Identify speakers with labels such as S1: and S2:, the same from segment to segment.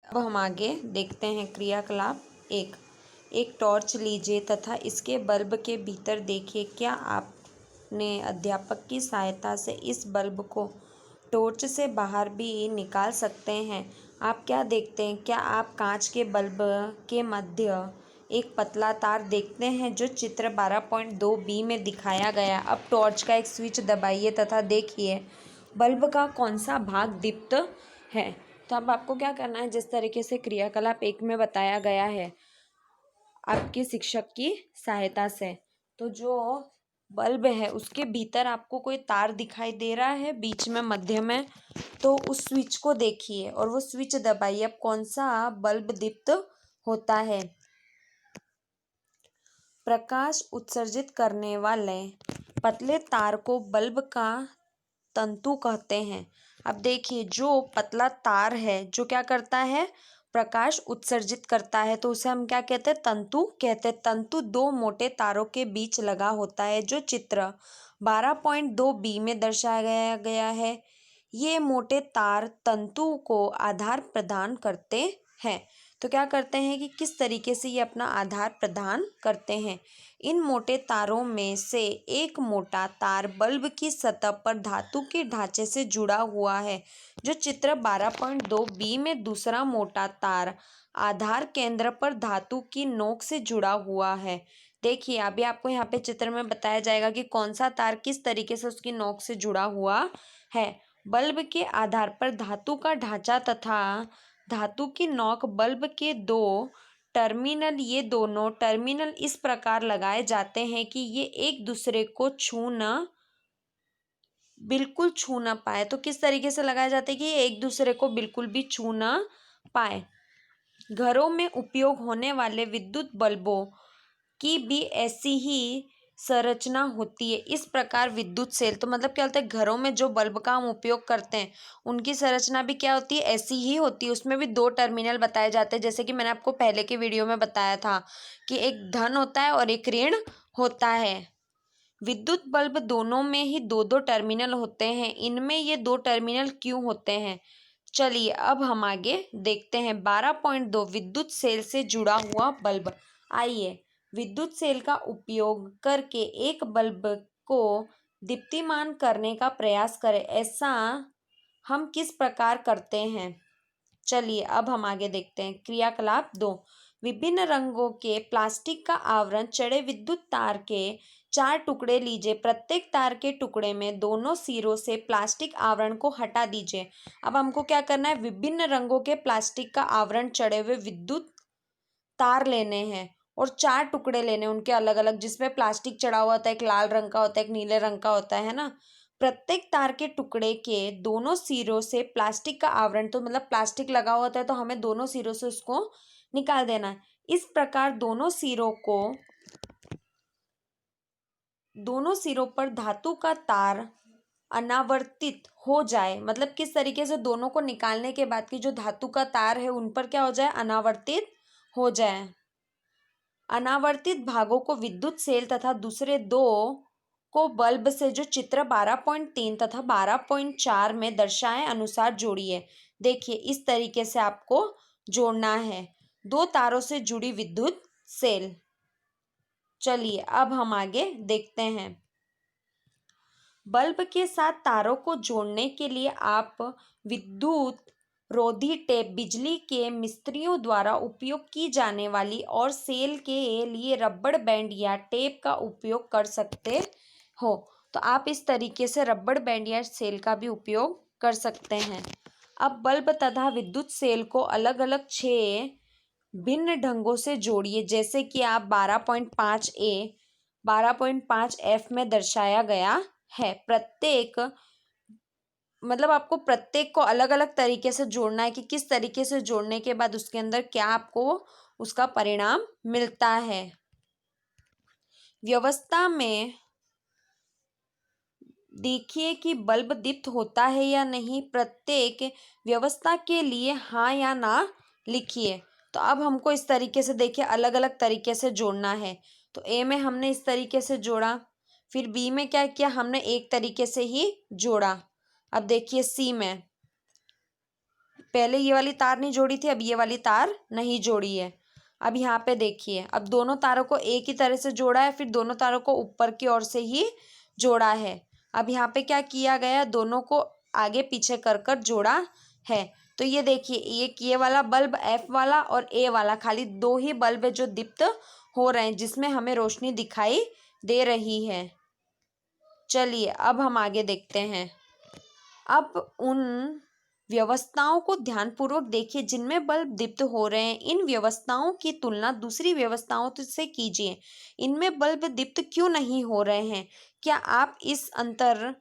S1: अब हम आगे देखते हैं क्रियाकलाप एक। एक टॉर्च लीजिए तथा इसके बल्ब के भीतर देखिए। क्या आपने अध्यापक की सहायता से इस बल्ब को टॉर्च से बाहर भी निकाल सकते हैं? आप क्या देखते हैं? क्या आप कांच के बल्ब के मध्य एक पतला तार देखते हैं जो चित्र 12.2b में दिखाया गया। अब टॉर्च का एक स्विच दबाइए तथा देखिए बल्ब का कौन सा भाग दीप्त है। तो अब आपको क्या करना है, जिस तरीके से क्रियाकलाप एक में बताया गया है आपके शिक्षक की सहायता से, तो जो बल्ब है उसके भीतर आपको कोई तार दिखाई दे रहा है बीच में मध्य में, तो उस स्विच को देखिए और वो स्विच दबाइए। अब कौन सा बल्ब दीप्त होता है? प्रकाश उत्सर्जित करने वाले पतले तार को बल्ब का तंतु कहते हैं। अब देखिए जो पतला तार है जो क्या करता है, प्रकाश उत्सर्जित करता है, तो उसे हम क्या कहते हैं? तंतु कहते हैं। तंतु दो मोटे तारों के बीच लगा होता है जो चित्र 12.2b में दर्शाया गया है। ये मोटे तार तंतु को आधार प्रदान करते हैं। तो क्या करते हैं कि किस तरीके से ये अपना आधार प्रदान करते हैं। इन मोटे तारों में से एक मोटा तार बल्ब की सतह पर धातु के ढांचे से जुड़ा हुआ है जो चित्र 12.2b में दूसरा मोटा तार आधार केंद्र पर धातु की नोक से जुड़ा हुआ है। देखिए अभी आपको यहाँ पे चित्र में बताया जाएगा कि कौन सा तार किस तरीके से उसकी नोक से जुड़ा हुआ है। बल्ब के आधार पर धातु का ढांचा तथा धातु की नोक बल्ब के दो टर्मिनल, ये दोनों टर्मिनल इस प्रकार लगाए जाते हैं कि ये एक दूसरे को बिल्कुल छू ना पाए। तो किस तरीके से लगाए जाते हैं कि ये एक दूसरे को बिल्कुल भी छू ना पाए। घरों में उपयोग होने वाले विद्युत बल्बों की भी ऐसी ही संरचना होती है। इस प्रकार विद्युत सेल, तो मतलब क्या होता है, घरों में जो बल्ब का हम उपयोग करते हैं उनकी संरचना भी क्या होती है, ऐसी ही होती है। उसमें भी दो टर्मिनल बताए जाते हैं, जैसे कि मैंने आपको पहले के वीडियो में बताया था कि एक धन होता है और एक ऋण होता है। विद्युत बल्ब दोनों में ही दो दो टर्मिनल होते हैं। इनमें ये दो टर्मिनल क्यों होते हैं? चलिए अब हम आगे देखते हैं। 12.2 विद्युत सेल से जुड़ा हुआ बल्ब। आइए विद्युत सेल का उपयोग करके एक बल्ब को दीप्तिमान करने का प्रयास करें। ऐसा हम किस प्रकार करते हैं? चलिए अब हम आगे देखते हैं। क्रियाकलाप 2। विभिन्न रंगों के प्लास्टिक का आवरण चढ़े विद्युत तार के 4 टुकड़े लीजिए। प्रत्येक तार के टुकड़े में दोनों सिरों से प्लास्टिक आवरण को हटा दीजिए। अब हमको क्या करना है, विभिन्न रंगों के प्लास्टिक का आवरण चढ़े हुए विद्युत तार लेने हैं और 4 टुकड़े लेने उनके अलग अलग, जिसमें प्लास्टिक चढ़ा हुआ होता है। एक लाल रंग का होता है, एक नीले रंग का होता है ना। प्रत्येक तार के टुकड़े के दोनों सिरों से प्लास्टिक का आवरण, तो मतलब प्लास्टिक लगा हुआ होता है तो हमें दोनों सिरों से उसको निकाल देना है। इस प्रकार दोनों सिरों पर धातु का तार अनावर्तित हो जाए। मतलब किस तरीके से दोनों को निकालने के बाद की जो धातु का तार है उन पर क्या हो जाए, अनावर्तित हो जाए। अनावर्तित भागों को विद्युत सेल तथा दूसरे दो को बल्ब से जो चित्र 12.3 तथा 12.4 में दर्शाए अनुसार जोड़िए। देखिए इस तरीके से आपको जोड़ना है दो तारों से जुड़ी विद्युत सेल। चलिए अब हम आगे देखते हैं। बल्ब के साथ तारों को जोड़ने के लिए आप विद्युत रोधी टेप, बिजली के मिस्त्रियों द्वारा उपयोग की जाने वाली और सेल के लिए रबड़ बैंड या टेप का उपयोग कर सकते हो। तो आप इस तरीके से रबड़ बैंड या सेल का भी उपयोग कर सकते हैं। अब बल्ब तथा विद्युत सेल को अलग अलग 6 भिन्न ढंगों से जोड़िए, जैसे कि आप 12.5a 12.5f में दर्शाया गया है। आपको प्रत्येक को अलग अलग तरीके से जोड़ना है कि किस तरीके से जोड़ने के बाद उसके अंदर क्या आपको उसका परिणाम मिलता है। व्यवस्था में देखिए कि बल्ब दीप्त होता है या नहीं। प्रत्येक व्यवस्था के लिए हाँ या ना लिखिए। तो अब हमको इस तरीके से देखिए अलग अलग तरीके से जोड़ना है। तो ए में हमने इस तरीके से जोड़ा, फिर बी में क्या किया, हमने एक तरीके से ही जोड़ा। अब देखिए सी में पहले ये वाली तार नहीं जोड़ी थी, अब ये वाली तार नहीं जोड़ी है। अब यहाँ पे देखिए, अब दोनों तारों को एक ही तरह से जोड़ा है, फिर दोनों तारों को ऊपर की ओर से ही जोड़ा है। अब यहाँ पे क्या किया गया, दोनों को आगे पीछे कर कर जोड़ा है। तो ये देखिए, ये वाला बल्ब एफ वाला और ए वाला, खाली दो ही बल्ब है जो दीप्त हो रहे हैं, जिसमें हमें रोशनी दिखाई दे रही है। चलिए अब हम आगे देखते हैं। अब उन व्यवस्थाओं को ध्यानपूर्वक देखिए जिनमें बल्ब दीप्त हो रहे हैं। इन व्यवस्थाओं की तुलना दूसरी व्यवस्थाओं से कीजिए। इनमें बल्ब दीप्त क्यों नहीं हो रहे हैं? क्या आप इस अंतर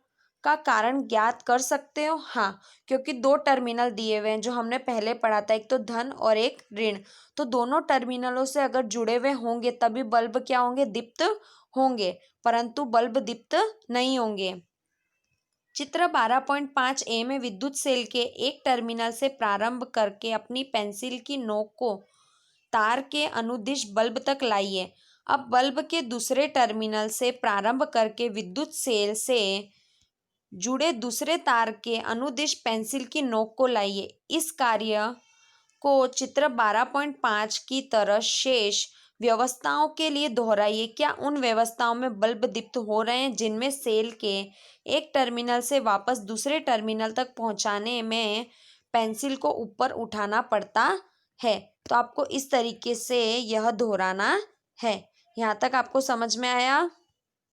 S1: का कारण ज्ञात कर सकते हो? हाँ, क्योंकि दो टर्मिनल दिए हुए हैं जो हमने पहले पढ़ा था, एक तो धन और एक ऋण। तो दोनों टर्मिनलों से अगर जुड़े हुए होंगे तभी बल्ब क्या होंगे, दीप्त होंगे, परंतु बल्ब दीप्त नहीं होंगे। चित्र 12.5 में विद्युत सेल के एक टर्मिनल से प्रारंभ करके अपनी पेंसिल की नोक को तार के अनुदिश बल्ब तक लाइए। अब बल्ब के दूसरे टर्मिनल से प्रारंभ करके विद्युत सेल से जुड़े दूसरे तार के अनुदिश पेंसिल की नोक को लाइए। इस कार्य को चित्र 12.5 की तरह शेष व्यवस्थाओं के लिए दोहराइए। क्या उन व्यवस्थाओं में बल्ब दीप्त हो रहे हैं जिनमें सेल के एक टर्मिनल से वापस दूसरे टर्मिनल तक पहुंचाने में पेंसिल को ऊपर उठाना पड़ता है? तो आपको इस तरीके से यह दोहराना है। यहाँ तक आपको समझ में आया?